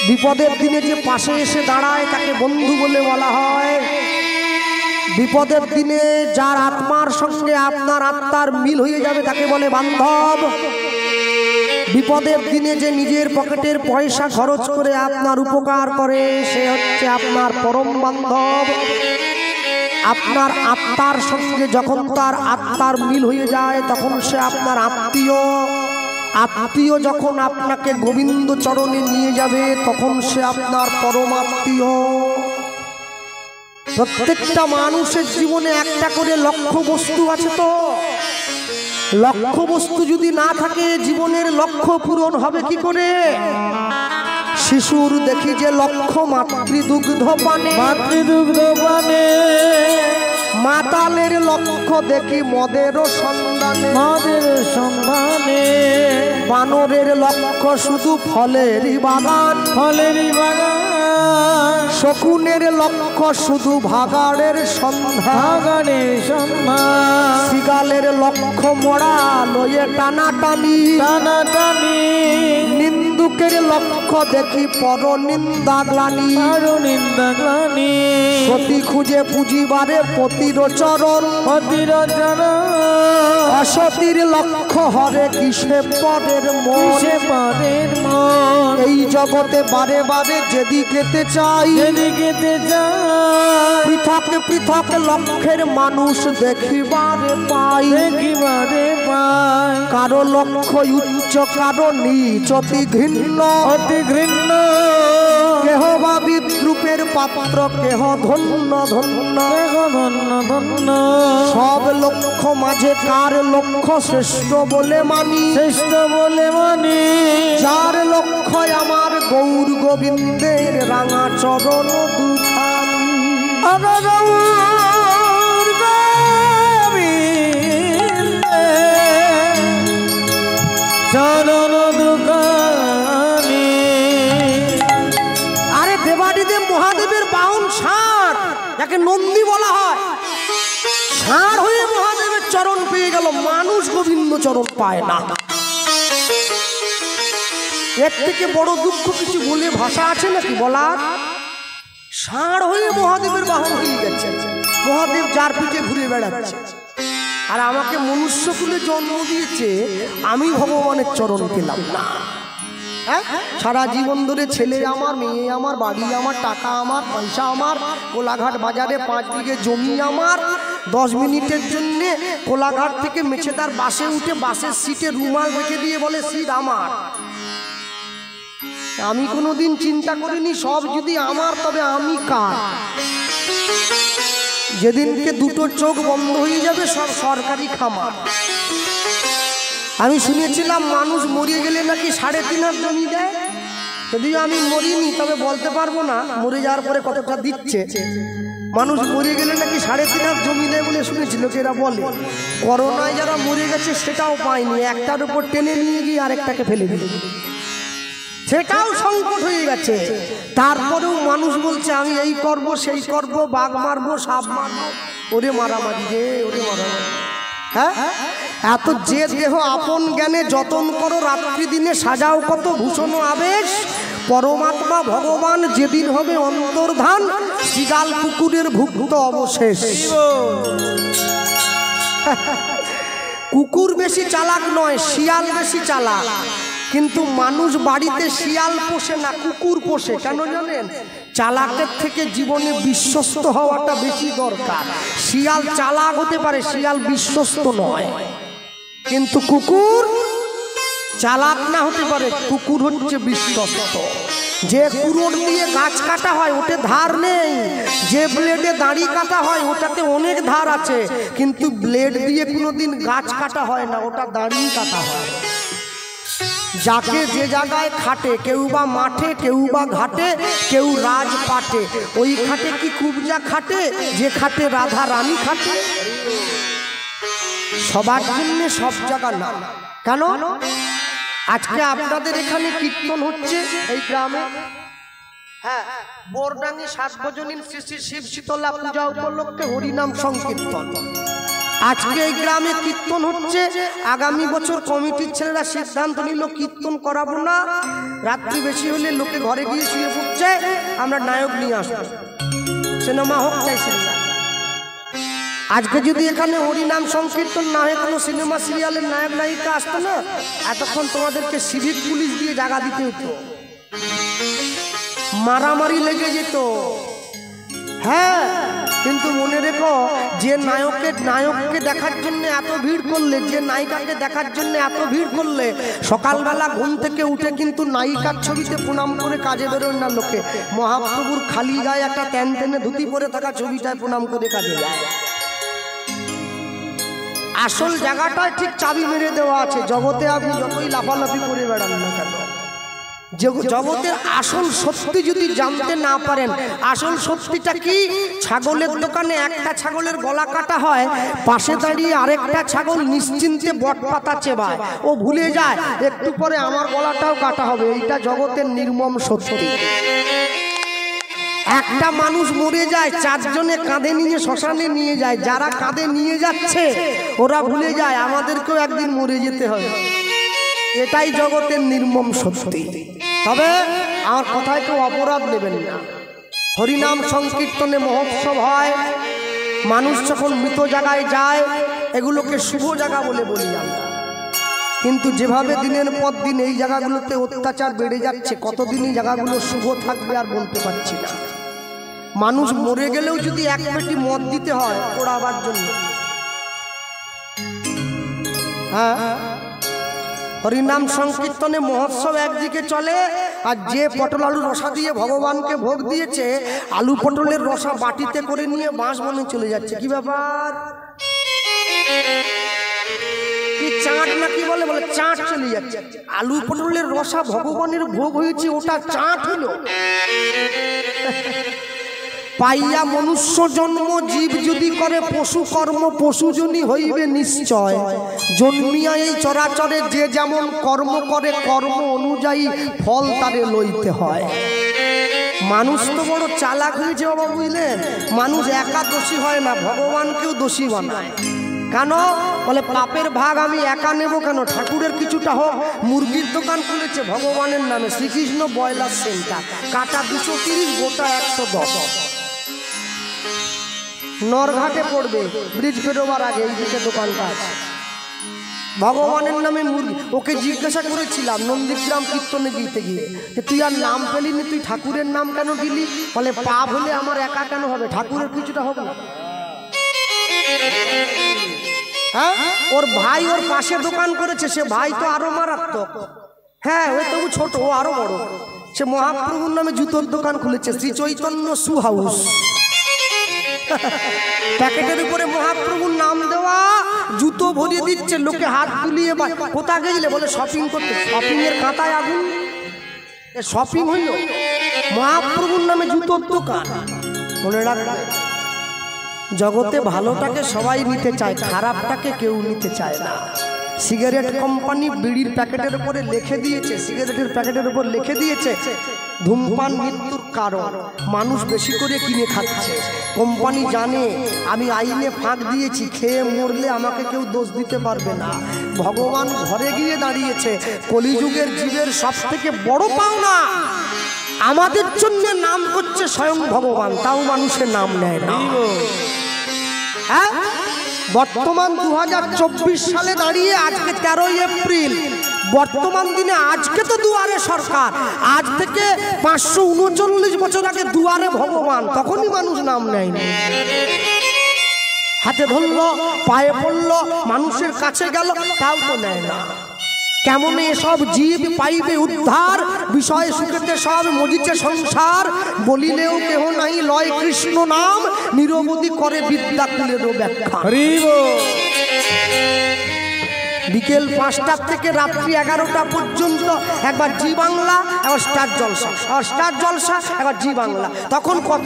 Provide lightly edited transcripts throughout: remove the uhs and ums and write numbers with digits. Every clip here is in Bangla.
বিপদের দিনে যে পাশে এসে দাঁড়ায় তাকে বন্ধু বলে বলা হয়। বিপদের দিনে যার আত্মার সঙ্গে আপনার আত্মার মিল হয়ে যাবে তাকে বলে বান্ধব। বিপদের দিনে যে নিজের পকেটের পয়সা খরচ করে আপনার উপকার করে সে হচ্ছে আপনার পরম বান্ধব। আপনার আত্মার সঙ্গে যখন তার আত্মার মিল হয়ে যায় তখন সে আপনার আত্মীয়। আত্মীয় যখন আপনাকে গোবিন্দ চরণে নিয়ে যাবে তখন সে আপনার পরমাত্মীয়। প্রত্যেকটা মানুষের জীবনে একটা করে লক্ষ্য বস্তু আছে। তো লক্ষ্য বস্তু যদি না থাকে জীবনের লক্ষ্য পূরণ হবে কি করে? শিশুর দেখি যে লক্ষ্য মাতৃদুগ্ধ পানে, মাতৃদুগ্ধ পানে। মাতালের লক্ষ্য দেখি মদের সন্ধানে, মদের সন্ধানে। বানরের লক্ষ্য শুধু ফলেরই বাগান, ফলেরই বাগান। শকুনের লক্ষ্য শুধু ভাগাড়ের সন্ধান, সন্ধান। শিগালের লক্ষ্য মরা লয়ে টানাটানি, টানাটানি। নিন্দুকের লক্ষ্য দেখি পর নিন্দা গ্লানি, পর নিন্দা গ্লানি। সতী খুঁজে পুঁজিবারে পতির চরণ, পতির চরণ। অসতীর লক্ষ্য হরে কিসে পরের মন, কিসে পরের মন। এই জগতে বারে বারে যেদিকেতে চাই, যেদিকেতে চাই। পৃথক পৃথক লক্ষ্যের মানুষ দেখিবারে পাই, দেখিবারে পাই। কারো লক্ষ্য উচ্চ কারো নিচ, অতি ঘৃণ্য, অতি ঘৃণ্য। কেহ বা বিদ্রুপের পাত্র, কেহ ধন্য ধন্য, কেহ ধন্য ধন্য। সব লক্ষ্য মাঝে কার লক্ষ্য শ্রেষ্ঠ বলে মানি, শ্রেষ্ঠ বলে মানি। যার লক্ষ্য আমার গৌর গোবিন্দের রাঙা চরণ দুখানি। চরণ দুখানি। আরে দেবাদিদেব মহাদেবের বাহন ষাঁড়, যাকে নন্দী বলা হয়। ষাঁড় হয়ে মহাদেবের চরণ পেয়ে গেল, মানুষ গোবিন্দ চরণ পায় না। এর থেকে বড় দুঃখ কিছু বলে ভাষা আছে নাকি বলার? ষাঁড় হয়ে মহাদেবের বাহন হয়ে গেছে, মহাদেব যার পিঠে ঘুরে বেড়াচ্ছে। আর আমাকে মনুষ্যকুলে জন্ম দিয়েছে, আমি ভগবানের চরণ পেলাম না। সারা জীবন ধরে ছেলে আমার, মেয়ে আমার, বাড়ি আমার, টাকা আমার, পয়সা আমার, কোলাঘাট বাজারে 5 বিঘে জমি আমার। 10 মিনিটের জন্য কোলাঘাট থেকে মেছেদার বাসে উঠে বাসের সিটে রুমাল রেখে দিয়ে বলে সিট আমার। আমি কোনোদিন চিন্তা করিনি সব যদি আমার তবে আমি কার। যেদিনকে দুটো চোখ বন্ধ হয়ে যাবে সব সরকারি খামার। আমি শুনেছিলাম মানুষ মরিয়ে গেলে নাকি 3.5 জমি দেয়। যদিও আমি মরিনি তবে বলতে পারবো না মরে যাওয়ার পরে কতটা দিচ্ছে। মানুষ মরে গেলে নাকি 3.5 জমি দেয় বলে শুনেছি লোকেরা বলে। করোনায় যারা মরে গেছে সেটাও পায়নি, একটার উপর টেনে নিয়ে গিয়ে আরেকটাকে ফেলে দিল, সেটাও সংকট হয়ে গেছে। তারপরেও মানুষ বলছে আমি এই করব সেই করব, বাঘ মারবো সাপ মারবো। ওরে মারামারি রে, ওরে মারামারি। হ্যাঁ, এত যে দেহ আপন জ্ঞানে যতন করো, রাত্রি দিনে সাজাও কত ভূষণ আবেশ। পরমাত্মা ভগবান যেদিন হবে অন্তর্ধান, শিগাল কুকুরের ভুক্ত অবশেষ। কুকুর বেশি চালাক নয়, শিয়াল বেশি চালাক। কিন্তু মানুষ বাড়িতে শিয়াল পোষে না, কুকুর পোষে। কেন জানেন? চালাকের থেকে জীবনে বিশ্বস্ত হওয়াটা বেশি দরকার। শিয়াল চালাক হতে পারে, শিয়াল বিশ্বস্ত নয়। কিন্তু কুকুর চালাক না হতে পারে, কুকুর হচ্ছে বিশ্বস্ত। যে কুড়োর দিয়ে গাছ কাটা হয় ওতে ধার নেই, যে ব্লেডে দাড়ি কাটা হয় ওটাতে অনেক ধার আছে। কিন্তু ব্লেড দিয়ে কোনোদিন গাছ কাটা হয় না, ওটা দাড়ি কাটা হয়। যাকে যে জায়গায় খাটে, কেউ বা মাঠে, কেউ বা ঘাটে, কেউ রাজপাটে। ওই খাটে কি কুবজা খাটে, যে খাটে রাধা রানী খাটে। সবার জন্য সব জায়গা না। কেন? আজকে আপনাদের এখানে কীর্তন হচ্ছে এই গ্রামে। হ্যাঁ, বোরডাঙ্গি সার্বজনীন শ্রী শ্রী শিব শীতলা পূজা উপলক্ষে হরিনাম সংকীর্তন। আজকে এই গ্রামে কীর্তন হচ্ছে, আগামী বছর কমিটির ছেলেরা সিদ্ধান্ত নিল কীর্তন করাবো না, রাত্রি বেশি হলে লোকে ঘরে গিয়ে শুয়ে পড়ছে, আমরা নায়ক নিয়ে আসবো, সিনেমা হোক চাই সিনেমা। আজকে যদি এখানে হরিনাম সংকীর্তন না হয়ে কোনো সিনেমা সিরিয়ালের নায়ক নায়িকা আসতো না, এতক্ষণ তোমাদেরকে সিভিক পুলিশ দিয়ে জায়গা দিতে হতো, মারামারি লেগে যেত। হ্যাঁ, কিন্তু মনে রেখো, যে নায়ককে দেখার জন্য এত ভিড় করলে, যে নায়িকাকে দেখার জন্য এত ভিড় করলে, সকালবেলা ঘুম থেকে উঠে কিন্তু নায়িকার ছবিতে প্রণাম করে কাজে বেরোয় না লোকে, মহাপ্রভুর খালি গায়ে একটা টেনে ধুতি পরে থাকা ছবিটায় প্রণাম করে কাজে যায়। আসল জায়গাটায় ঠিক চাবি মেরে দেওয়া আছে। জগতে আপনি যতই লাফালাফি করে বেড়ান না কেন, জগতের আসল সত্যি যদি জানতে না পারেন, আসল সত্যিটা কি, ছাগলের দোকানে একটা ছাগলের গলা কাটা হয়, পাশে দাঁড়িয়ে আরেকটা ছাগল নিশ্চিন্তে বটপাতা চেবায়, ও ভুলে যায় একটু পরে আমার গলাটাও কাটা হবে। এইটা জগতের নির্মম সত্যি। একটা মানুষ মরে যায়, চারজনে কাঁধে নিয়ে শ্মশানে নিয়ে যায়, যারা কাঁধে নিয়ে যাচ্ছে ওরা ভুলে যায় আমাদেরকেও একদিন মরে যেতে হবে। এটাই জগতের নির্মম সত্যি। তবে আমার কথায় কেউ অপরাধ নেবেন না। হরিনাম সংকীর্তনে মহোৎসব হয়, মানুষ যখন মৃত জায়গায় যায়, এগুলোকে শুভ জায়গা বলে বলি আমরা। কিন্তু যেভাবে দিনের পর দিন এই জায়গাগুলোতে অত্যাচার বেড়ে যাচ্ছে, কতদিন এই জায়গাগুলো শুভ থাকবে আর বলতে পারছি না। মানুষ মরে গেলেও যদি এক পেটি মদ দিতে হয় পোড়াবার জন্য, হ্যাঁ, হরিনাম সংকীর্তনে মহোৎসব একদিকে চলে, আর যে পটল আলু রসা দিয়ে ভগবানকে ভোগ দিয়েছে, আলু পটলের রসা বাটিতে করে নিয়ে বাঁশ বনে চলে যাচ্ছে। কি ব্যাপার, কি চাট না কি বলে, বলে চাট চলে যাচ্ছে। আলু পটলের রসা ভগবানের ভোগ হয়েছে, ওটা চাট হলো। পাইয়া মনুষ্য জন্ম জীব যদি করে পশু কর্ম, পশুজনই হইবে নিশ্চয়। জন্মিয়া এই চরাচরে যে যেমন কর্ম করে, কর্ম অনুযায়ী ফল তারে লইতে হয়। মানুষ তো বড় চালাক হয়েছে বাবা, বুঝলেন? মানুষ একা দোষী হয় না, ভগবানকেও দোষী বানায়। কেন বলে, পাপের ভাগ আমি একা নেব কেন? ঠাকুরের কিছুটা হোক। মুরগির দোকান খুলেছে ভগবানের নামে, শ্রীকৃষ্ণ ব্রয়লার সেন্টার, কাটা 230, গোটা 110। নরঘাটে পড়বে, ব্রিজ পেরোবার আগে এই দিকে দোকানটা আছে। ভগবানের নামে মুরগি। ওকে জিজ্ঞাসা করেছিলাম নন্দীগ্রাম কীর্তনে দিতে গিয়ে, তুই আর নাম পেলিনি, তুই ঠাকুরের নাম কেন দিলি? বলে, পাপ হলে আমার একা কেন হবে, ঠাকুরের কিছুটা হোক না। হ্যাঁ, ওর ভাই ওর পাশে দোকান করেছে, সে ভাই তো আরো মারাত্মক। হ্যাঁ, ওই তবু ছোট, ও আরো বড়। সে মহাপ্রভুর নামে জুতোর দোকান খুলেছে, শ্রী চৈতন্য শু হাউস। প্যাকেটের উপরে মহাপ্রভুর নাম দেওয়া, জুতো ভরিয়ে দিচ্ছে, লোকে হাত তুলিয়ে। কোথায় গেছিলে? বলে শপিং করতে। শপিং এর কাঁটায় আগুন, শপিং হইল মহাপ্রভুর নামে জুতোর দোকান। মনে রাখবে, জগতে ভালোটাকে সবাই নিতে চায়, খারাপটাকে কেউ নিতে চায় না। সিগারেট কোম্পানি বিড়ির প্যাকেটের উপরে লিখে দিয়েছে, সিগারেটের প্যাকেটের উপর লিখে দিয়েছে ধূমপান মৃত্যুর কারণ, মানুষ বেশি করে কিনে খাচ্ছে। কোম্পানি জানে আমি আইনে ফাঁক দিয়েছি, খেয়ে মরলে আমাকে কেউ দোষ দিতে পারবে না। ভগবান ঘরে গিয়ে দাঁড়িয়েছে, কলিযুগের জীবের সব থেকে বড় পাওনা আমাদের জন্য নাম করছে স্বয়ং ভগবান, তাও মানুষের নাম নেয় না। হ্যাঁ, বর্তমান 2024 সালে দাঁড়িয়ে আজকে 13 এপ্রিল, বর্তমান দিনে আজকে তো দুয়ারে সরকার, আজ থেকে 539 বছর আগে দুয়ারে ভগবান, তখনই মানুষ নাম নেয়নি। হাতে ধরলো, পায়ে পড়লো, মানুষের কাছে গেল, তাও তো নেয় না। কেমন এসব জীব পাইবে উদ্ধার, বিষয় সুখেতে সব মজিছে সংসার। বলিলেও কেহ নাই লয় কৃষ্ণ নাম, নিরবধি করে বিদ্যা কুলেরও ব্যাখ্যা। বিকেল 5টা থেকে রাত্রি 11টা পর্যন্ত একবার জি বাংলা, একবার স্টার জলসা, আর স্টার জলসা, একবার জি বাংলা। তখন কত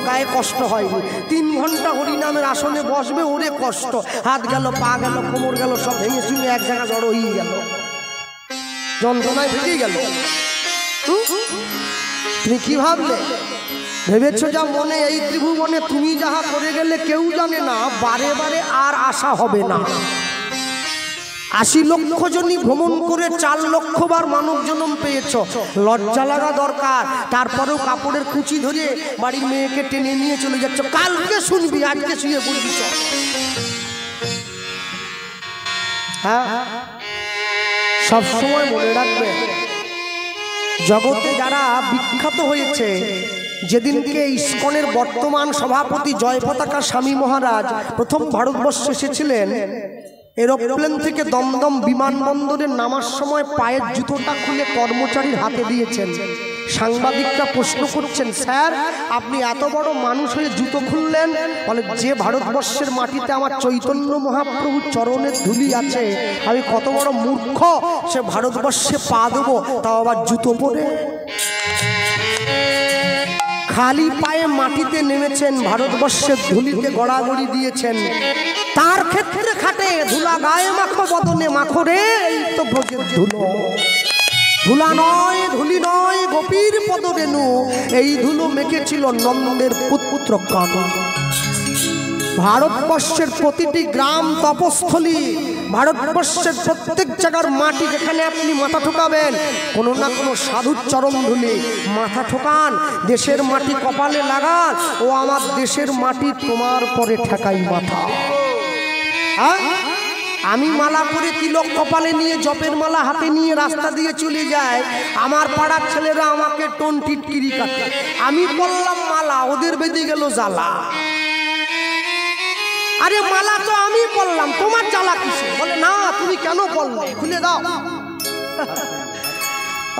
গায়ে কষ্ট হয়নি। 3 ঘন্টা হরিনামের আসনে বসবে, ওরে কষ্ট, হাত গেল, পা গেল, কোমর গেল, সব ভেঙে চুঙে এক জায়গায় জড়ো হয়ে গেল, যন্ত্রণায় ভেঙে গেল। তুমি কি ভাবলে ভেবেছো যা মনে এই ত্রিভুবনে তুমি যাহা করে গেলে কেউ জানে না, বারে বারে আর আশা হবে না। 80 লক্ষ জনই ভ্রমণ করে 4 লক্ষ বার মানব জন্ম পেয়েছ, লজ্জা লাগা দরকার। তারপরেও কাপড়ের কুচি ধরে বাড়ির মেয়েকে টেনে নিয়ে চলে যাচ্ছ, কালকে শুনবি আজকে শুয়ে বলবি। হ্যাঁ, সবসময় মনে রাখবে, জগতে যারা বিখ্যাত হয়েছে, যেদিনকে ইস্কনের বর্তমান সভাপতি জয় পতাকা স্বামী মহারাজ প্রথম ভারতবর্ষে এসেছিলেন, এরোপ্লেন থেকে দমদম বিমানবন্দরে নামার সময় পায়ের জুতোটা খুলে কর্মচারীর হাতে দিয়েছেন। সাংবাদিকরা প্রশ্ন করছেন, স্যার আপনি এত বড় মানুষ হয়ে জুতো খুললেন? বলে, যে ভারতবর্ষের মাটিতে আমার চৈতন্য মহাপ্রভুর চরণের ধুলি আছে, আমি কত বড় মূর্খ, সে ভারতবর্ষে পা দেবো তাও আবার জুতো পরে। খালি পায়ে মাটিতে নেমেছেন, ভারতবর্ষের ধুলিতে গড়াগড়ি দিয়েছেন। তার ক্ষেত্রে খাটে, ধুলা গায়ে মাখো বদনে মাখো রে, এই তো ব্রজের ধুলো। ধুলা নয়, ধুলি নয়, গোপীর পদরেণু, এই ধুলো মেখেছিল নন্দের পুত্র কানন। ভারতবর্ষের প্রতিটি গ্রাম তপস্থলী, ভারতবর্ষের প্রত্যেক জায়গার মাটি যেখানে আপনি মাথা ঠোকাবেন, কোনো না কোনো সাধুর চরণ ধুলি। মাথা ঠোকান, দেশের মাটি কপালে লাগান, ও আমার দেশের মাটি তোমার পরে ঠেকাই মাথা। আমি মালা করে তিলক কপালে নিয়ে, জপের মালা হাতে নিয়ে রাস্তা দিয়ে চলে যায়, আমার পাড়ার ছেলেরা আমাকে টোন টিটকিরি কাটে। আমি বললাম মালা, ওদের বেঁধে গেল জ্বালা। আরে মালা তো আমি বললাম, তোমার জ্বালা কিসে? বলে, না তুমি কেন বললে, খুলে দাও।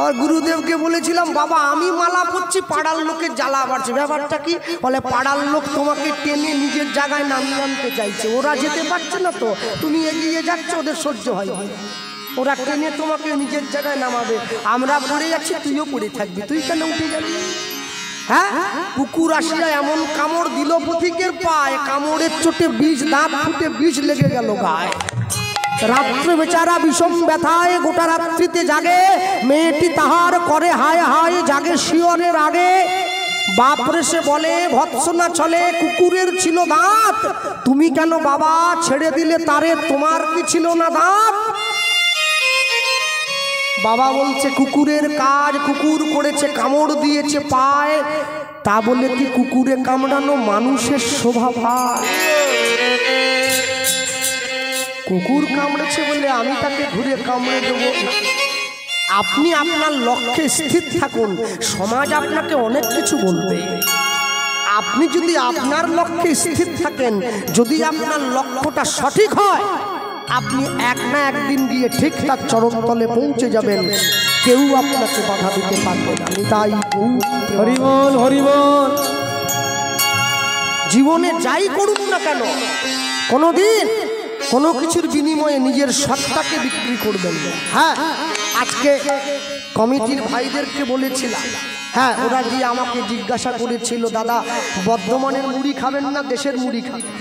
আর গুরুদেবকে বলেছিলাম, বাবা আমি মালা পরছি, পাড়ার লোকের জ্বালা বাড়ছে। ব্যাপারটা কি? বলে, পাড়ার লোক তোমাকে টেনে নিজের জায়গায় নামিয়ে আনতে চাইছে, ওরা যেতে পারছে না তো, তুমি এগিয়ে যাচ্ছ, ওদের সহ্য হয়, ওরা টেনে তোমাকে নিজের জায়গায় নামাবে। আমরা পড়ে যাচ্ছি, তুইও পড়ে থাকবি, তুই কেন উঠে যাবি? হ্যাঁ, কুকুর আসিয়া এমন কামড় দিল পথিকের পায়, কামড়ের চোটে বিষ, দাঁত ফুটে বিষ লেগে গেল গায়ে। রাত্রে বেচারা বিষম ব্যথায় গোটা রাত্রিতে জাগে, মেয়েটি তাহার করে হায় হায়, জাগে শিয়রের আগে। বাপরে সে বলে, ভৎসনা চলে, কুকুরের ছিল দাঁত, তুমি কেন বাবা ছেড়ে দিলে তারে, তোমার কি ছিল না দাঁত? বাবা বলছে, কুকুরের কাজ, কুকুর করেছে, কামড় দিয়েছে পায়, তা বলে কি কুকুরে কামড়ানো মানুষের শোভা পায়? কুকুর কামড়েছে বলে আমি তাকে ঘুরে কামড়ে দেব? আপনি আপনার লক্ষ্যে স্থির থাকুন, সমাজ আপনাকে অনেক কিছু বলবে। আপনি যদি আপনার লক্ষ্যে স্থির থাকেন, যদি আপনার লক্ষ্যটা সঠিক হয়, আপনি এক না একদিন গিয়ে ঠিক তার চরণতলে পৌঁছে যাবেন, কেউ আপনাকে বাধা দিতে পারবে না। তাই হরিবল হরিবল। জীবনে যাই করুন না কেন, কোনোদিন কোনো কিছুর বিনিময়ে নিজের সত্তাকে বিক্রি করবেন না। হ্যাঁ, আজকে কমিটির ভাইদেরকে বলেছিলাম, হ্যাঁ ওরা গিয়ে আমাকে জিজ্ঞাসা করেছিল, দাদা বর্ধমানের মুড়ি খাবেন না দেশের মুড়ি খাবেন?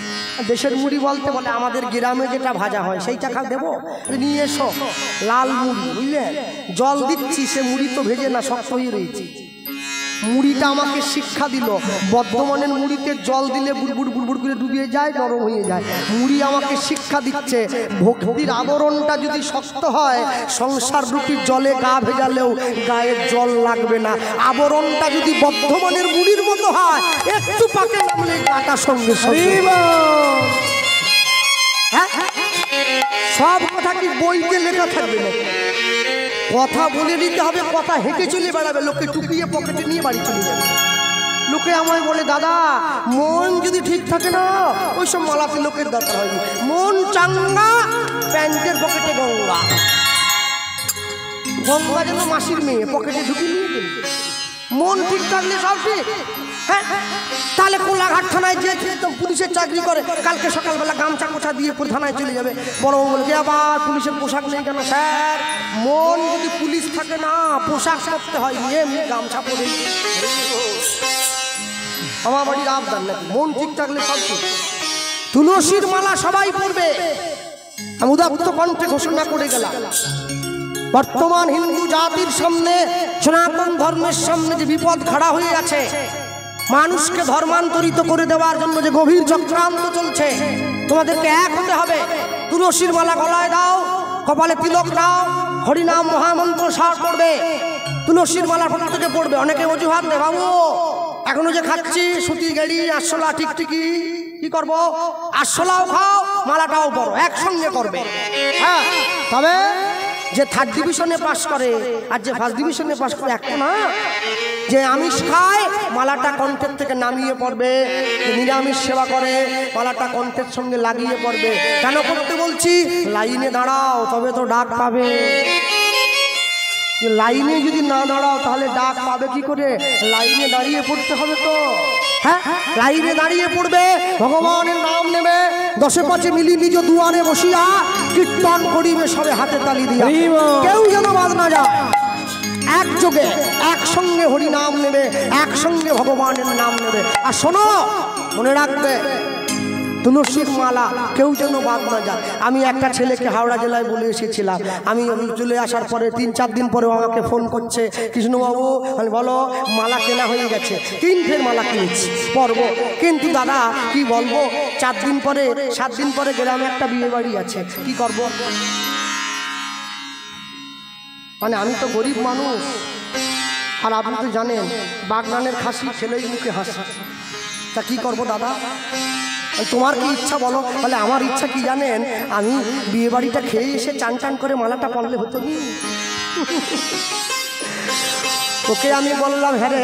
দেশের মুড়ি বলতে বলে আমাদের গ্রামে যেটা ভাজা হয় সেইটা দেবো, নিয়ে এসো লাল মুড়ি, বুঝলেন? জল দিচ্ছি, সে মুড়ি তো ভেজে না, শক্ত হয়ে রয়েছে। মুড়িটা আমাকে শিক্ষা দিল, বর্ধমানের মুড়িতে জল দিলে বুড়বুড় বুড়বুড় করে ডুবিয়ে যায়, নরম হয়ে যায়। মুড়ি আমাকে শিক্ষা দিচ্ছে, ভক্তির আবরণটা যদি শক্ত হয়, সংসার রূপী জলে গা ভেজালেও গায়ে জল লাগবে না। আবরণটা যদি বর্ধমানের মুড়ির মতো হয়, একটু পাকে নামলে গাটা সঙ্গে সঙ্গে। হ্যাঁ, সব কথা কি বইতে লেখা থাকবে না? কথা বলে নিতে হবে, কথা হেঁটে চলে বেড়াবে, লোকে টুপিয়ে পকেটে নিয়ে বাড়ি চলে যাবে। লোকে আমায় বলে, দাদা মন যদি ঠিক থাকে না, ওইসব মালাতে লোকের দরকার হয়নি, মন চাঙ্গা, প্যান্টের পকেটে গঙ্গা। গঙ্গা যেন মাসির মেয়ে, পকেটে ঢুকিয়ে নিয়ে গেল। মন ঠিক থাকলে সব ঠিক। হ্যাঁ, তাহলে কোলাঘাট থানায় যে পুলিশের চাকরি করে, কালকে সকালবেলা গামছা কোছা দিয়ে থানায় চলে যাবে। বড় বলছে, আবার পুলিশের পোশাক নেই কেন? স্যার মন যদি পুলিশ থাকে না, পোশাক করতে হয়, এমনি গামছা পরে। আমার বাড়ির আবদার নাকি, মন ঠিক থাকলে সব ঠিক। তুলসীর মালা সবাই পড়বে, আমি উদাত্ত কণ্ঠে ঘোষণা করে গেলাম। বর্তমান হিন্দু জাতির সামনে, সনাতন ধর্মের সামনে যে বিপদ খাড়া হয়ে আছে, মানুষকে ধর্মান্তরিত করে দেওয়ার জন্য যে গভীর চক্রান্ত চলছে, তোমাদেরকে এক হতে হবে। তুলসীর মালা গলায় দাও, কপালে তিলক দাও, হরিনাম মহামন্ত্র শ্বাস করবে, তুলসীর মালা প্রত্যেকে পড়বে। অনেকে অজুহাত দেয়, বাবু এখনো যে খাচ্ছি সুতি গেড়ি আরশোলা টিকটিকি, কি করব? আরশোলাও খাও, মালাটাও পড়ো, একসঙ্গে করবে। হ্যাঁ, তবে যে থার্ড ডিভিশনে পাস করে আর যে ফার্স্ট ডিভিশনে পাস করে একটা না। যে আমিষ খায় মালাটা কণ্ঠের থেকে নামিয়ে পড়বে, নিরামিষ সেবা করে মালাটা কণ্ঠের সঙ্গে লাগিয়ে পড়বে। কেন করতে বলছি? লাইনে দাঁড়াও, তবে তো ডাক পাবে। লাইনে যদি না দাঁড়াও তাহলে ডাক পাবে কি করে? লাইনে দাঁড়িয়ে পড়তে হবে তো। হ্যাঁ, লাইনে দাঁড়িয়ে পড়বে, ভগবানের নাম নেবে, দশে পাঁচে মিলি নিজ দুয়ারে বসিয়া কীর্তন করিবে সবে হাতে তালি দিয়া। কেউ যেন বাদ না যায়। একযোগে একসঙ্গে হরি নাম নেবে, একসঙ্গে ভগবানের নাম নেবে। আর শোনো, মনে রাখবে তুলসীর মালা কেউ যেন বাদ না যায়। আমি একটা ছেলেকে হাওড়া জেলায় বলে এসেছিলাম, আমি চলে আসার পরে 3-4 দিন পরে আমাকে ফোন করছে, কৃষ্ণবাবু আমি বলো মালা কেনা হয়ে গেছে, 3 ফের মালা কিনেছি পরব, কিন্তু দাদা কি বলবো 4 দিন পরে 7 দিন পরে গ্রামে একটা বিয়ে বাড়ি আছে, কি করব? মানে আমি তো গরিব মানুষ, আর আপনি তো জানেন বাগনানের খাসি ছেলেই মুখে হাসি, তা কি করব দাদা? তোমার কি ইচ্ছা বলো? বলে আমার ইচ্ছা কি জানেন, আমি বিয়ে বাড়িটা খেয়ে এসে চান চান করে মালাটা পড়লে হতো নি। ওকে আমি বললাম, হ্যাঁ রে,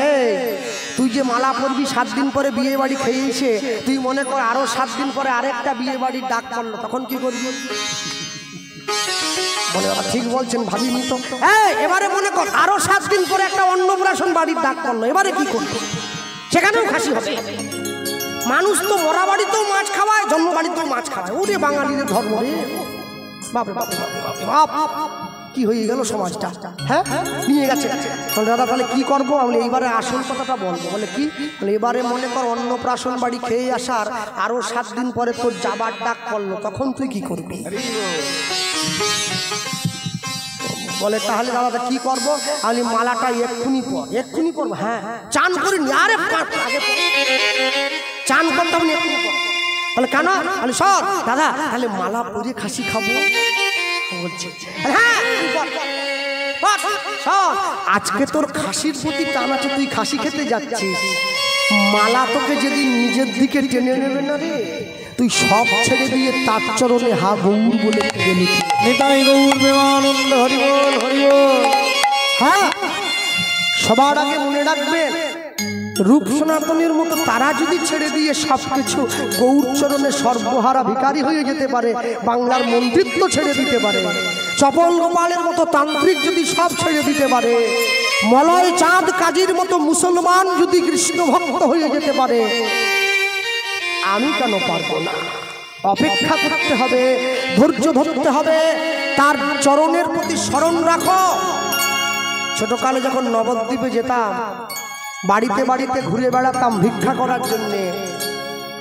তুই যে মালা পরবি 7 দিন পরে বিয়ে বাড়ি খেয়ে এসে, তুই মনে কর আরো 7 দিন পরে আরেকটা বিয়ে বাড়ির ডাক পড়লো, তখন কি করবি? বলে বাবা ঠিক বলছেন, ভাবিনি তো। এবারে মনে কর আরো 7 দিন পরে একটা অন্নপ্রাশন বাড়ির ডাক পড়লো, এবারে কি করবি? সেখানেও খাসি হবে। মানুষ তো মরা বাড়িতেও মাছ খাওয়ায়, জন্ম বাড়িতেও মাছ খাওয়ায়। ওরে বাঙালিদের ধর্ম রে, বাপ বাপ বাপ, কি হয়ে গেল সমাজটা। হ্যাঁ, নিয়ে গেছে। দাদা তাহলে কি করবো? আমি এইবারে আসল কথাটা বলবো। বলে কি? এবারে মনে কর অন্নপ্রাশন বাড়ি খেয়ে আসার আরো 7 দিন পরে তোর যাবার ডাক পড়লো, তখন তুই কি করবি? বলে তাহলে দাদা কি করবো? আমি মালাটা এক্ষুনি পরবো। হ্যাঁ, চান করিনি, আরে আগে চান করতে হবে এক্ষুনি পর। বলে কেন? বলে সর দাদা, তাহলে মালা পরে খাসি খাবো। বলছে হ্যাঁ, আজকে তোর খাসির প্রতি টান আছে, তুই খাসি খেতে যাচ্ছিস, মালা তোকে যেদিন নিজের দিকে টেনে নেবে না রে, তুই সব ছেড়ে দিয়ে তার চরণে হা গৌর বলে গেলি। নিতাই গৌর প্রেমানন্দ, হরি বল হরি বল। হ্যাঁ, সবার আগে মনে রাখবেন, রূপ সনাতনের মতো তারা যদি ছেড়ে দিয়ে সবকিছু গৌর চরণে সর্বহারা ভিখারি হয়ে যেতে পারে, বাংলার মন্দিত্ব ছেড়ে দিতে পারে, চপল গোপালের মতো তান্ত্রিক যদি সব ছেড়ে দিতে পারে, মলয় চাঁদ কাজীর মতো মুসলমান যদি কৃষ্ণ ভক্ত হয়ে যেতে পারে, আমি কেন পারবো না? অপেক্ষা করতে হবে, ধৈর্য ধরতে হবে, তার চরণের প্রতি স্মরণ রাখো। ছোটকালে যখন নবদ্বীপে যেতাম, বাড়িতে বাড়িতে ঘুরে বেড়াতাম ভিক্ষা করার জন্যে,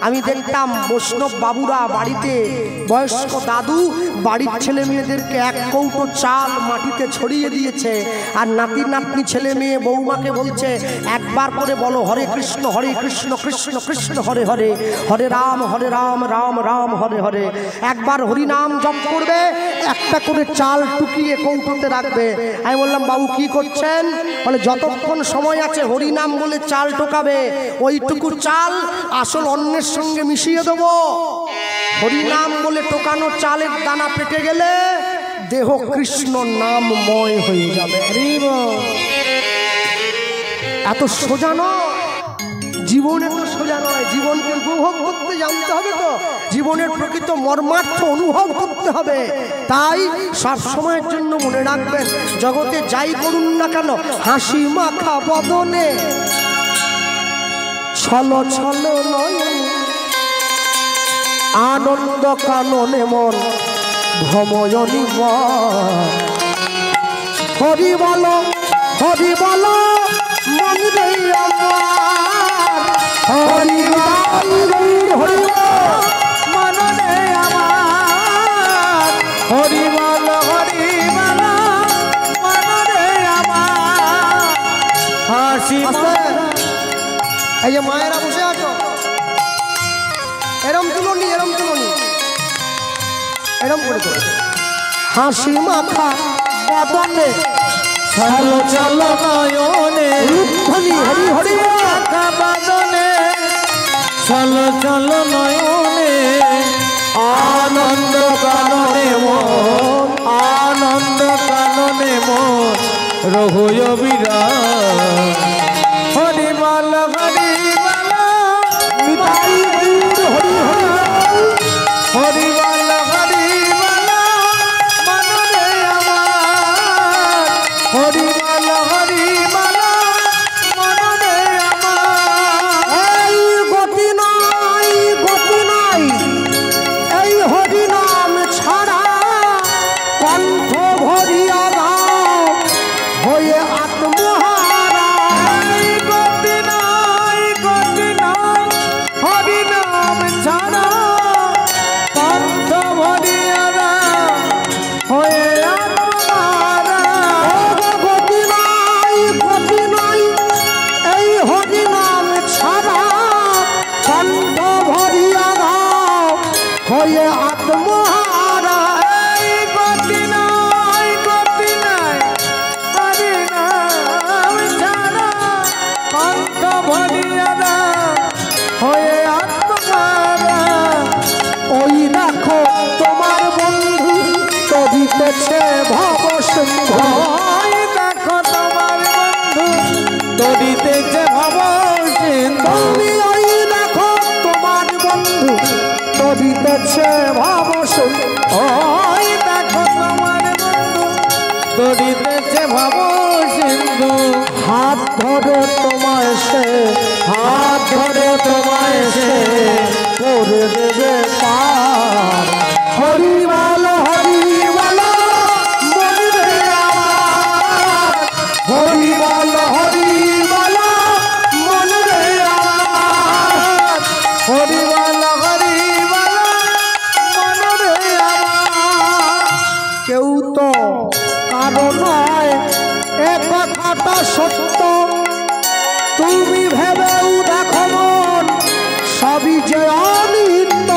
আমি দেখতাম বৈষ্ণব বাবুরা বাড়িতে, বয়স্ক দাদু বাড়ির ছেলে মেয়েদেরকে 1 কৌটো চাল মাটিতে ছড়িয়ে দিয়েছে, আর নাতি নাতনি ছেলে মেয়ে বৌমাকে বলছে একবার করে বলো হরে কৃষ্ণ কৃষ্ণ কৃষ্ণ হরে হরে, হরে রাম রাম রাম হরে হরে। একবার হরি নাম জপ করবে, একটা করে চাল টুকিয়ে কৌটোতে রাখবে। আমি বললাম বাবু কি করছেন? বলে যতক্ষণ সময় আছে হরি নাম বলে চাল টোকাবে, ওইটুকু চাল আসল অন্যের সঙ্গে মিশিয়ে দেবো। হরিনাম বলে টোকানো চালের দানা পেটে গেলে দেহ কৃষ্ণ নামময় হয়ে যাবে। এত সোজা নয় জীবন, এত সোজা নয়। জীবনকে উপভোগ করতে জানতে হবে, তো জীবনের প্রকৃত মর্মার্থ অনুভব করতে হবে। তাই সব সময়ের জন্য মনে রাখবেন, জগতে যাই করুন না কেন, হাসি মাখা বদনে ছলো ছলো নয়ন, আনন্দ কাননে মন ভময়নি হরি বলো মন রে আমার, হরি হরি মন রে আমার, হরি বলো মন রে আমার। হাসি এই যে মায়েরা বসে আছো, এরম তুলনি, এরম তুলনি, এরম করে তো হাসি মাখা বদনে চলো চলো নয়নে রূপধনি হরি হরি মাখা বদনে চলো চলো নয়নে আনন্দ কাননে মন আনন্দ কাননে মন রহুয় বিরাট হরিমাল হরিমাল নিতাই গৌর হরি হরি হরিমাল হরিমাল মনরে আমার হরিমাল হরিমাল মনরে আমার এই গতি নাই, গতি নাই এই হরি নাম ছাড়া, কণ্ঠ ভরিয়া দাও হয়ে আত্মহারা। এই গতি নাই হরি নাম ছাড়া কণ্ঠ ভরিয়া হয়ে আত্মহারা গতি নাই, গতি নাই এই হরি নাম ছাড়া, কণ্ঠ ভরিয়া দাও হয়ে আত্মহারা। এই গতি নাই হরি নাম ছাড়া কণ্ঠ ভরিয়া হয়ে আত্মহারা ওই দেখো তোমার বন্ধু তবিতেছে ভব সিন্ধু। ওই দেখো তোমার বন্ধু তরিতেছে ভব সিন্ধু তুমি ওই দেখো তোমার বন্ধু তবিতেছে ভব সিন্ধু। ওই দেখো তোমার বন্ধু তরিতেছে ভব সিন্ধু হাত ধরে তোমায় সে, হাত ধরে তোমায় সে করে দেবে পার। হরি বলো হরি বলো মনে আমার, হরি বলো হরি বলো মনে আমার। হরিবাল হরিবাল মনরে আমার কেউ তো কারো নয় এ কথাটা সত্য, তুমি ভেবেও দেখো মন সবই যে অনিত্য।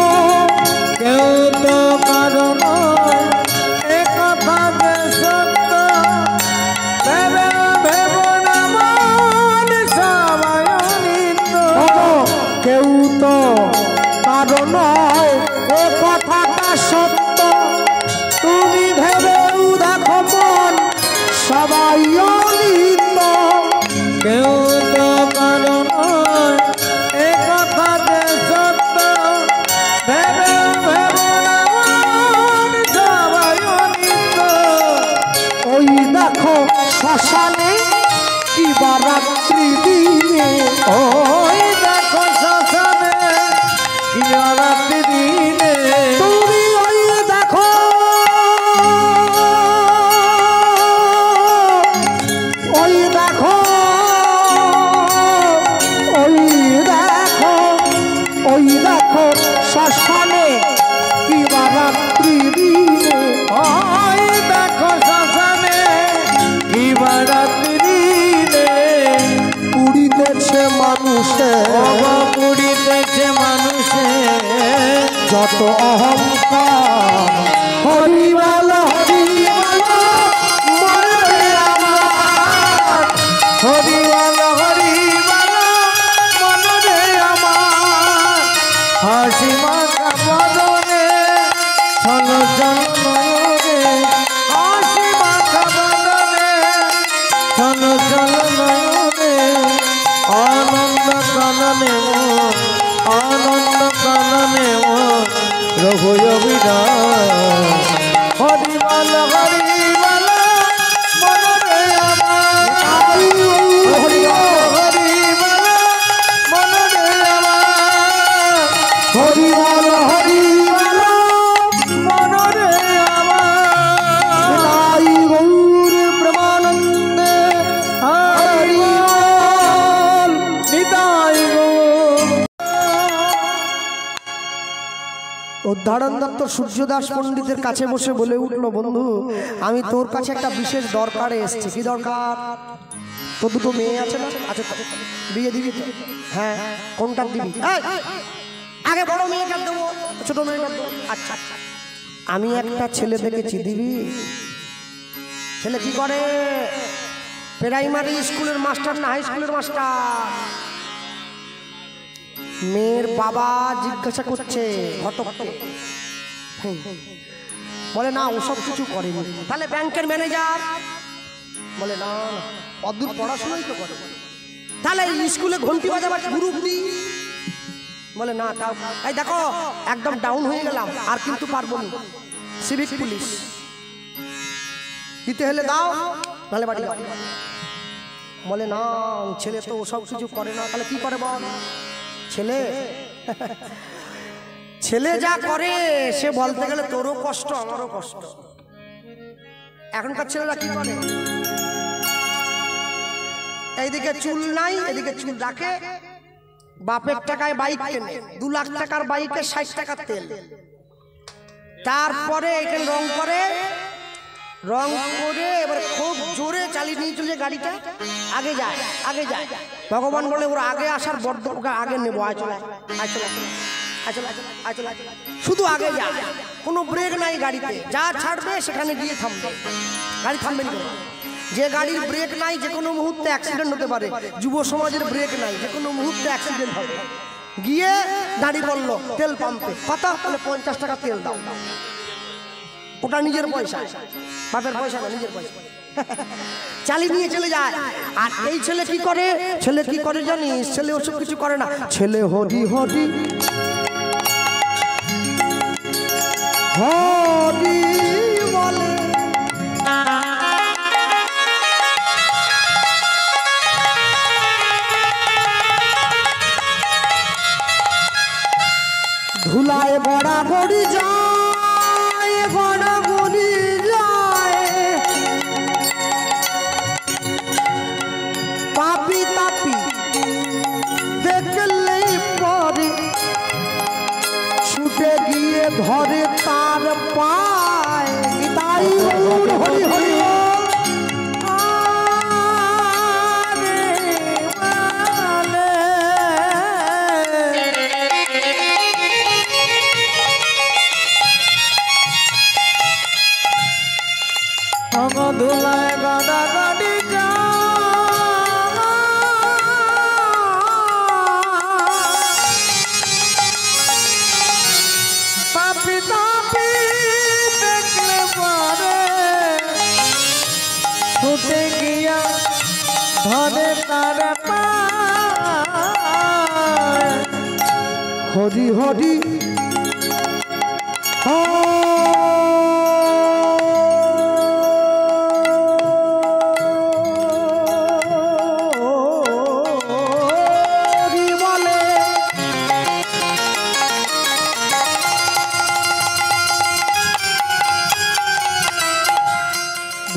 কেউ তো কারণ এ কথা যে সত্য ভেবে ভেব না মন সবাই অনিত্য কেউ তো কারো নয় এ কথাটা সত্য, তুমি ভেবেও দেখো মন সবাই অনিত্য। কেউ তো কারণ এ কথা যে সত্য ভেবে ভেব না মন সবাই অনিত্য ওই দেখো শ্মশানে কি বা রাত্রি দিনে, ওই দেখো শ্মশানে রাত্রি দিনে তুমি ওই দেখো, ওই দেখো, ওই দেখো, ওই দেখো শ্মশানে কি বা রাত্রি দিনে। ওই দেখো শ্মশানে রাত্রি দিনে পুড়িতেছে মানুষে পুড়িতেছে মানুষে যত অহংকার। হরি বলো হরি বলো মনে আমার, হরিবাল হরিবাল মনরে আমার হাসি মাখা বদনে ছল জল নয়নে হাসি মাখা বদনে ছল জল নয়নে আনন্দ কাননে মন আনন্দ কাননে মন রঘুয় বিরাট হরিবাল হরিবাল মনরে আমার হরিবাল মনরে আমার হরি বলো হরি বলো মনরে আমার নাই গৌর প্রেমানন্দে হরি বল। নিতাই গো উদ্ধারণ দত্ত সূর্যদাস পণ্ডিতের কাছে বসে বলে উঠলো, বন্ধু আমি তোর কাছে একটা বিশেষ দরকারে এসেছি। কি দরকার? তোর দুটো মেয়ে আছে না? আচ্ছা, বিয়ে দিবি তো? হ্যাঁ। কোনটা দিবি? আগে বড় মেয়েটা দেবো, ছোট মেয়েটা দেবো। আচ্ছা, আমি একটা ছেলে দেখেছি, দিবি? ছেলে কি করে? প্রাইমারি স্কুলের মাস্টার না হাই স্কুলের মাস্টার। মেয়ের বাবা জিজ্ঞাসা করছে ঘটককে, বলে না ওসব কিছু করেনি। তাহলে ব্যাংকের ম্যানেজার? বলে না অদূর পড়াশোনাই তো করে। তাহলে স্কুলে ঘন্টি বাজাবার গ্রুপ দি? বলে না তাও। এই দেখো একদম ডাউন হয়ে গেলাম, আর কিন্তু পারবো না। সিভিক পুলিশ দিতে হলে দাও, নাহলে বাড়ি যাও। বলে না ছেলে তো ওসব কিছু করে না। তাহলে কি করে বল? ছেলে ছেলে যা করে সে বলতে গেলে তোরও কষ্ট আমারও কষ্ট। এখনকার ছেলেরা কি করে? এইদিকে চুল নাই, এদিকে চুল রাখে, বাপের টাকায় বাইক কেনে, 2 লাখ টাকার বাইকে 60 টাকার তেল, তারপরে এখানে রং করে, রং করে এবার খুব জোরে চালিয়ে নিয়ে চলে গাড়িটা, আগে যায় আগে যায়। ভগবান বলে ওর আগে আসার বড্ড আগে নেবো, আয় চলে আয় চলে আয় চলে, শুধু আগে যায়, কোনো ব্রেক নাই গাড়িতে, যা ছাড়বে সেখানে গিয়ে থামবে, গাড়ি থামবে না। যে গাড়ির ব্রেক নাই যে কোনো মুহূর্তে অ্যাক্সিডেন্ট হতে পারে, যুব সমাজের ব্রেক নাই, যে কোনো মুহূর্তে অ্যাক্সিডেন্ট হবে। গিয়ে দাঁড়িয়ে বললো তেল পাম্পে, কত? বলে 50 টাকা তেল দাও। ওটা নিজের পয়সা, বাপের পয়সা না, নিজের পয়সা। চালিয়ে নিয়ে চলে যায়। আর এই ছেলে কি করে? ছেলে কি করে জানিস? ছেলে ওসব কিছু করে না। ছেলে হরি হরি হরি বলে, ধুলায় বড়া গড়ি যায়, বড়া গড়ি যায়, পাপি তাপি দেখলেই পরে ছুটে গিয়ে ধরে তার পায়। তাই হরি হরি ধুলায় গাড়া গাড়ি পাপি তাপি দেখলে পারে ছুটে গিয়া ধরে তার পায়। হরি হরি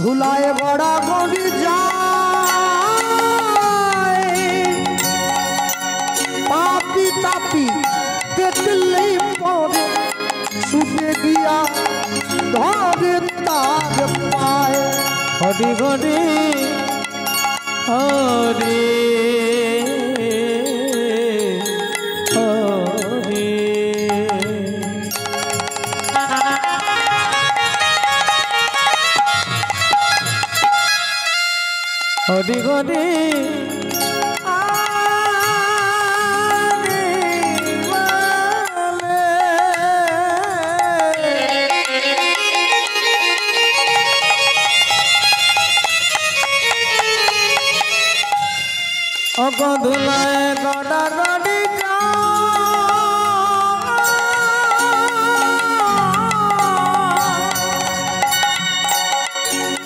ধুলায় বড়া গড়ি যায়, পাপি তাপি দেখলেই পরে ছুটে গিয়া ধরে তার পায়। হরি হরি হরি হরি হরি হরি ধুলায় গড়া গড়ি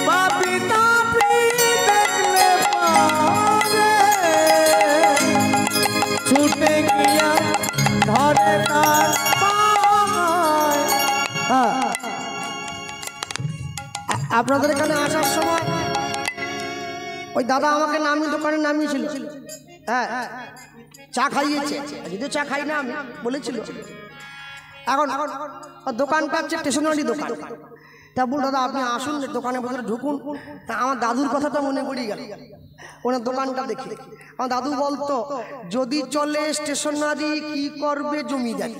পাপি তাপি দেখলে পারে ছুটে গিয়া ধরে তার পায়। আপনাদের এখানে আসার সময় ওই দাদা আমাকে নামিয়ে দোকানে নামিয়েছিল, হ্যাঁ চা খাইয়েছে, যদি চা খাই না আমি বলেছিল। এখন দোকানটা হচ্ছে স্টেশনারি দোকান। তা বল দাদা আপনি আসুন দোকানের ভেতরে ঢুকুন। তা আমার দাদুর কথাটা মনে পড়ে গেল, ওনার দোকানটা দেখে। আমার দাদু বলতো যদি চলে স্টেশনারি কি করবে জমিদারি।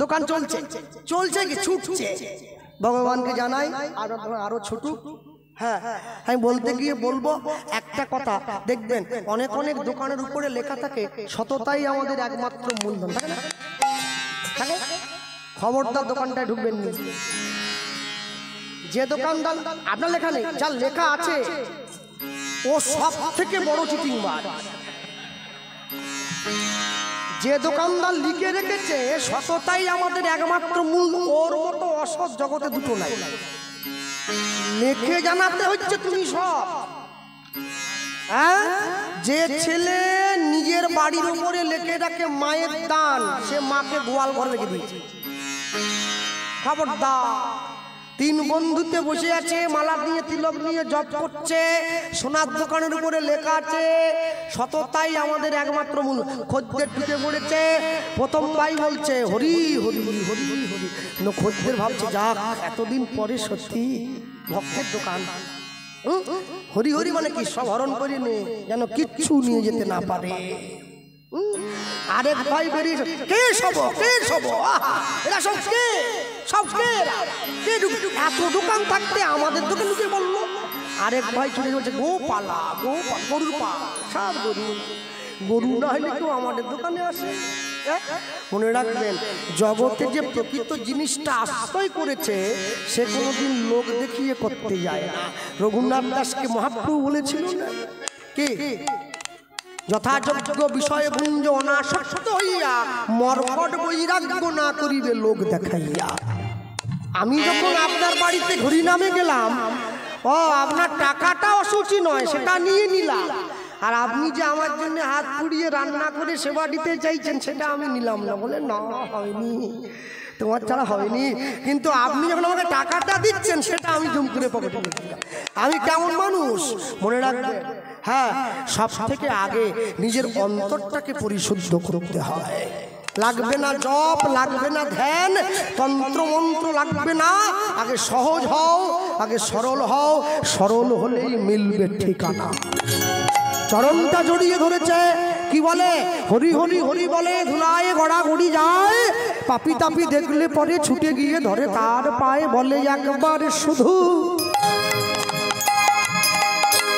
দোকান চলছে চলছে কি ছুটছে, ভগবানকে জানাই আরো ছুটুক। হ্যাঁ, আমি বলতে গিয়ে বলবো একটা কথা, দেখবেন অনেক অনেক দোকানের উপরে লেখা থাকে সততাই আমাদের একমাত্র মূলধন, থাকে না? থাকে। খবরদার দোকানটায় ঢুকবেন না। যে দোকানদার আপনার লেখা নেই, যার লেখা আছে ও সব থেকে বড় চিটিংবাজ। যে দোকানদার লিখে রেখেছে সততাই আমাদের একমাত্র মূল, ওর মতো অসৎ জগতে দুটো নাই। লেখে জানাতে হচ্ছে তুমি সব। হ্যাঁ, যে ছেলে নিজের বাড়ির উপরে লেখে রাখে মায়ের দান, সে মাকে গোয়াল ঘরে রেখে দিয়েছে। খবরদার। তিন বন্ধুতে বসে আছে, মালা নিয়ে তিলক নিয়ে জপ করছে, সোনার দোকানের উপরে লেখা আছে সততাই আমাদের একমাত্র মূল। খদ্দের ঢুকে পড়েছে, প্রথম ভাই বলছে হরি হরি হরি হরি হরি। খদ্দের ভাবছে যাক এতদিন পরে সত্যি ভক্তের দোকান। হরি হরি মানে কি সব হরণ করে নে, যেন কিচ্ছু নিয়ে যেতে না পারে। আরেক ভাই বেরিয়ে কে সব কে সব, এরা সব কে, সব কে এত দোকান থাকতে আমাদের দোকান ঢুকে বললো। আরেক ভাই চলে বলছে গোপালা গোপাল, গরুর পা, সব গরু। গরু না হলে কেউ আমাদের দোকানে আসে? মনে রাখবেন জগতে যে প্রকৃত জিনিসটা আশ্রয় করেছে সে কোনোদিন লোক দেখিয়ে করতে যায় না। রঘুনাথ দাসকে মহাপ্রভু বলেছিল না কে, যথাযোগ্য বিষয়ে ভুঞ্জ অনাসক্ত হইয়া মর্মট বৈরাগ্য না করিবে লোক দেখাইয়া। আমি যখন আপনার বাড়িতে ঘুরি নামে গেলাম, ও আপনার টাকাটা অসুচি নয় সেটা নিয়ে নিলাম, আর আপনি যে আমার জন্য হাত পুড়িয়ে রান্না করে সেবা দিতে চাইছেন সেটা আমি নিলাম না। বলে না হয়নি, তোমার ছাড়া হয়নি, কিন্তু আপনি যখন আমাকে টাকাটা দিচ্ছেন সেটা আমি জম করে পকেটে নিলাম। আমি কেমন মানুষ মনে রাখবেন। হ্যাঁ, সব থেকে আগে নিজের অন্তরটাকে পরিশুদ্ধ করতে হয়। লাগবে না জপ, লাগবে না ধ্যান, তন্ত্র মন্ত্র লাগবে না। আগে সহজ হও, আগে সরল হও, সরল হলেই মিলবে ঠিকানা। চরণটা জড়িয়ে ধরেছে, কি বলে হরি হরি হরি বলে ধুলায় গড়া গড়ি যায়, পাপি তাপি দেখলে পরে ছুটে গিয়ে ধরে তার পায়ে, বলে একবার শুধু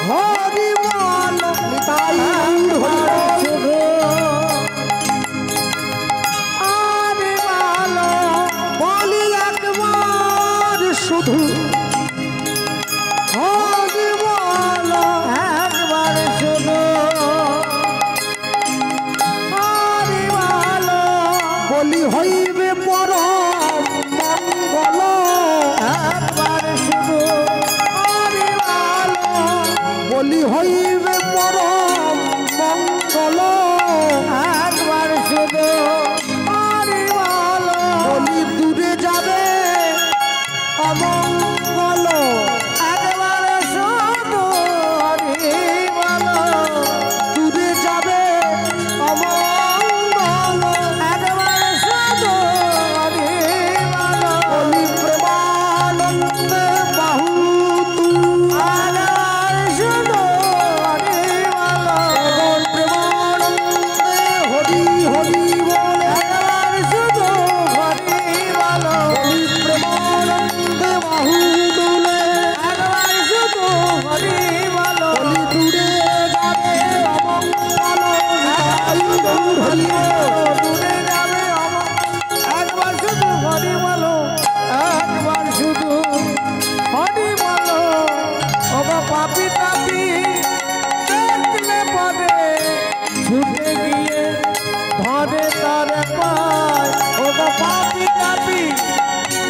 হরি বল নিতাই শুধু হরি বল, বলি একবার শুধু হরি বল, একবার শুধু হরি বল, বলি হইবে পরম মঙ্গল, একবার শুধু হরি বল, বলি হইবে পরম মঙ্গল, একবার শুধু হরি বল, বলি দূরে যাবে অমঙ্গল, একবার শুধু হরি বল, দূরে যাবে অমঙ্গল, একবার শুধু হরি বল, বলি প্রেমানন্দে বাহু তু, একবার শুধু হরি বল, প্রেমানন্দে হরি হরি বল, একবার শুধু হরি বল, বলি প্রেমানন্দে বাহু তুলে, একবার শুধু হরি বল, বলি দূরে যাবে অমঙ্গল, হরি দূরে যাবে একবার শুধু হরি বল, একবার শুধু হরি বল। ওগো পাপি তাপি দেখলে পরে ছুটে গিয়ে ধরে তার পায়, ওগো পাপি তাপি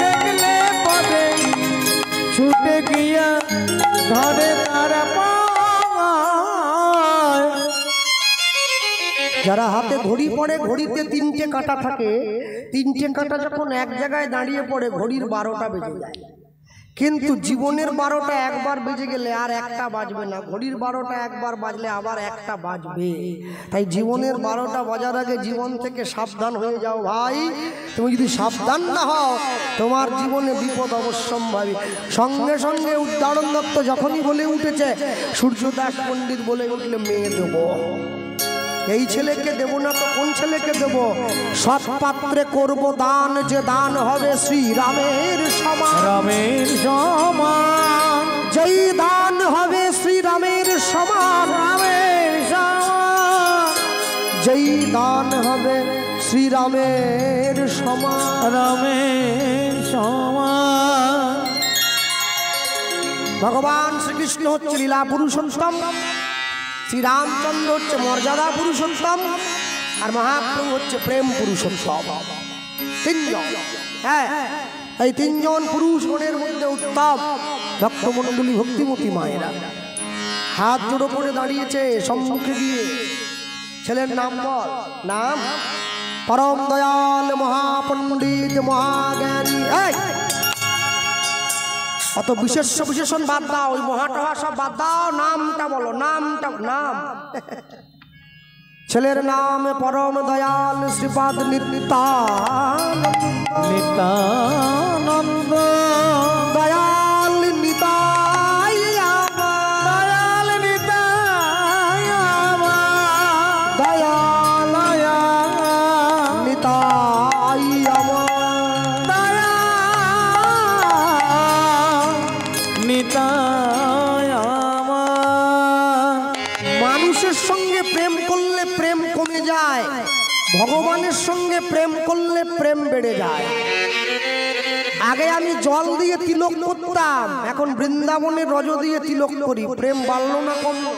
দেখলে পরে ছুটে গিয়ে ধরে তার পায়। যারা হাতে ঘড়ি পড়ে, ঘড়িতে 3টে কাঁটা থাকে, 3টে কাঁটা যখন এক জায়গায় দাঁড়িয়ে পড়ে ঘড়ির 12টা বেজে যায়। কিন্তু জীবনের 12টা একবার বেজে গেলে আর একটা বাজবে না, ঘড়ির 12টা একবার বাজলে আবার একটা বাজবে। তাই জীবনের 12টা বাজার আগে জীবন থেকে সাবধান হয়ে যাও ভাই। তুমি যদি সাবধান না হও তোমার জীবনে বিপদ অবশ্যম্ভাবী। সঙ্গে সঙ্গে উদ্দারণ দত্ত যখনই বলে উঠেছে, সূর্যদাস পণ্ডিত বলে উঠলে মেয়ে দেবো। এই ছেলেকে দেব না তো কোন ছেলেকে দেব? সৎ পাত্রে করব দান, যে দান হবে শ্রীরামের সমান। রামের সমান, যেই দান হবে শ্রীরামের সমান, রামের সমান, যেই দান হবে শ্রীরামের সমান। রামের সমান। ভগবান শ্রীকৃষ্ণ হচ্ছে লীলা পুরুষোত্তম, শ্রীরামচন্দ্র হচ্ছে মর্যাদা পুরুষোত্তম, আর মহাপ্রভু হচ্ছে প্রেম পুরুষোত্তম। তিনজন, হ্যাঁ, এই তিনজন পুরুষ গণের মধ্যে উত্তম ভক্তমণ্ডলী ভক্তিমতী মায়েরা হাত জোড়ো করে দাঁড়িয়েছে সম্মুখে গিয়ে। ছেলের নাম বল, নাম পরম দয়াল মহাপণ্ডিত মহাজ্ঞানী। অত বিশেষণ বাদ দাও, ওই মহাটহা সব বাদ দাও, নামটা বলো, নামটা নাম। ছেলের নাম পরম দয়াল শ্রীপাদ নিত্যানন্দ। দয়াল নিতাই আমার, দয়াল নিতাই আমার, দয়াল নিতাই আমার, নিতাই আমার। মানুষের সঙ্গে প্রেম করলে প্রেম কমে যায়, ভগবানের সঙ্গে প্রেম করলে প্রেম বেড়ে যায়। আগে আমি জল দিয়ে তিলক করতাম, এখন বৃন্দাবনের রজ দিয়ে তিলক করি, প্রেম বাড়লো না কমলো?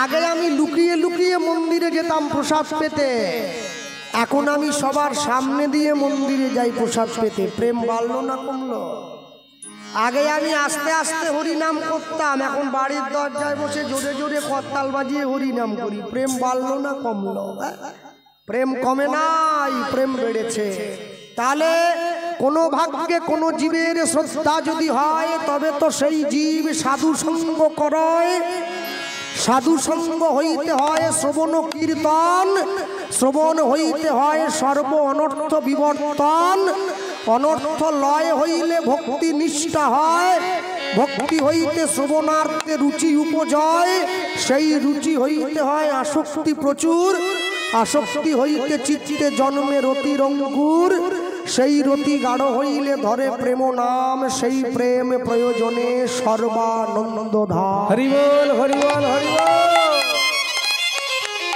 আগে আমি লুকিয়ে লুকিয়ে মন্দিরে যেতাম প্রসাদ পেতে, এখন আমি সবার সামনে দিয়ে মন্দিরে যাই প্রসাদ পেতে, প্রেম বাড়লো না কমলো? আগে আমি আস্তে আস্তে হরিনাম করতাম, এখন বাড়ির দরজায় বসে জোরে জোরে করতাল বাজিয়ে হরিনাম করি, প্রেম বাড়লো না কমলো? প্রেম কমে নাই, প্রেম বেড়েছে। তাহলে কোনো ভাগ্যে কোনো জীবের শ্রদ্ধা যদি হয়, তবে তো সেই জীব সাধু সঙ্গ করে। সাধু সঙ্গ হইতে হয় শ্রবণ কীর্তন, শ্রবণ হইতে হয় সর্ব অনর্থ বিবর্তন, অনর্থ লয় হইলে ভক্তি নিষ্ঠা হয়, ভক্তি হইতে শ্রবণার্থে রুচি উপজয়, সেই রুচি হইতে হয় আসক্তি প্রচুর, আসক্তি হইতে চিত্তে জন্মে রতির অঙ্কুর, সেই রতি গাঢ় হইলে ধরে প্রেম নাম, সেই প্রেম প্রয়োজনে সর্বানন্দ ধাম। হরি বল, হরি বল, হরি বল।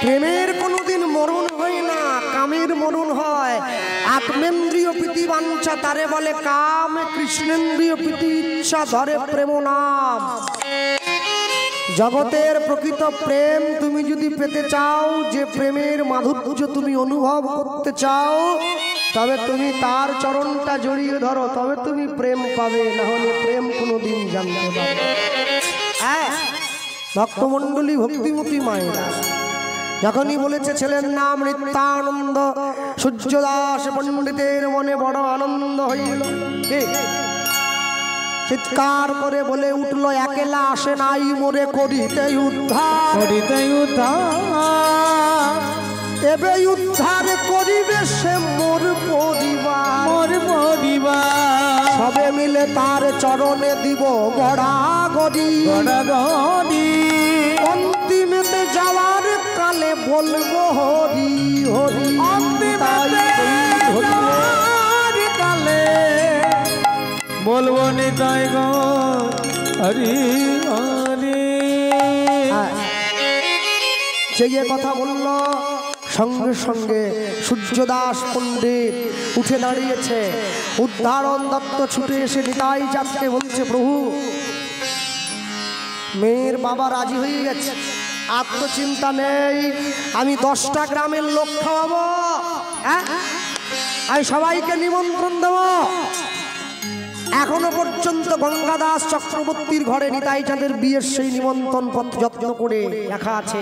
প্রেমের কোনোদিন মরণ হয় না, কামের মরণ হয়। আত্মেন্দ্রিয় প্রীতি বাঞ্ছা তারে বলে কাম, কৃষ্ণেন্দ্রিয় প্রীতি ইচ্ছা ধরে প্রেম নাম। জগতের প্রকৃত প্রেম তুমি যদি পেতে চাও, যে প্রেমের মাধুর্য তুমি অনুভব করতে চাও, তবে তুমি তার চরণটা জড়িয়ে ধরো, তবে তুমি প্রেম পাবে, না হলে প্রেম কোনোদিন জানতে পারবে। হ্যাঁ, ভক্তমণ্ডলী ভক্তিমতী মায়েরা যখনই বলেছে ছেলের নাম নিত্যানন্দ, সূর্যদাস পণ্ডিতের মনে বড় আনন্দ হইল। চিৎকার করে বলে উঠলো, একেলা আসে নাই মোরে করিতে উদ্ধার, করিতে উদ্ধার, এবে উদ্ধার করিবে সে মোর পরিবার, মোর পরিবার। সবে মিলে তার চরণে দিব গড়াগড়ি, গড়াগড়ি। অন্তিমেতে যাওয়ার কালে বলবো হরি হরি, হরি কালে বলবো নিতাই গো হরি হরি। সে যে কথা বলল, সঙ্গে সঙ্গে সূর্যদাস পণ্ডিত উঠে দাঁড়িয়েছে। উদ্ধারণ দত্ত ছুটে এসে নিতাই চাঁদকে বলছে, প্রভু মেয়ের বাবা রাজি হয়ে গেছে, আত্মচিন্তা নেই, আমি 10টা গ্রামের লোক খাওয়াবো, আমি সবাইকে নিমন্ত্রণ দেব। এখনো পর্যন্ত গঙ্গাদাস চক্রবর্তীর ঘরে নিতাই চাঁদের বিয়ের সেই নিমন্ত্রণ পত্র যত্ন করে রাখা আছে।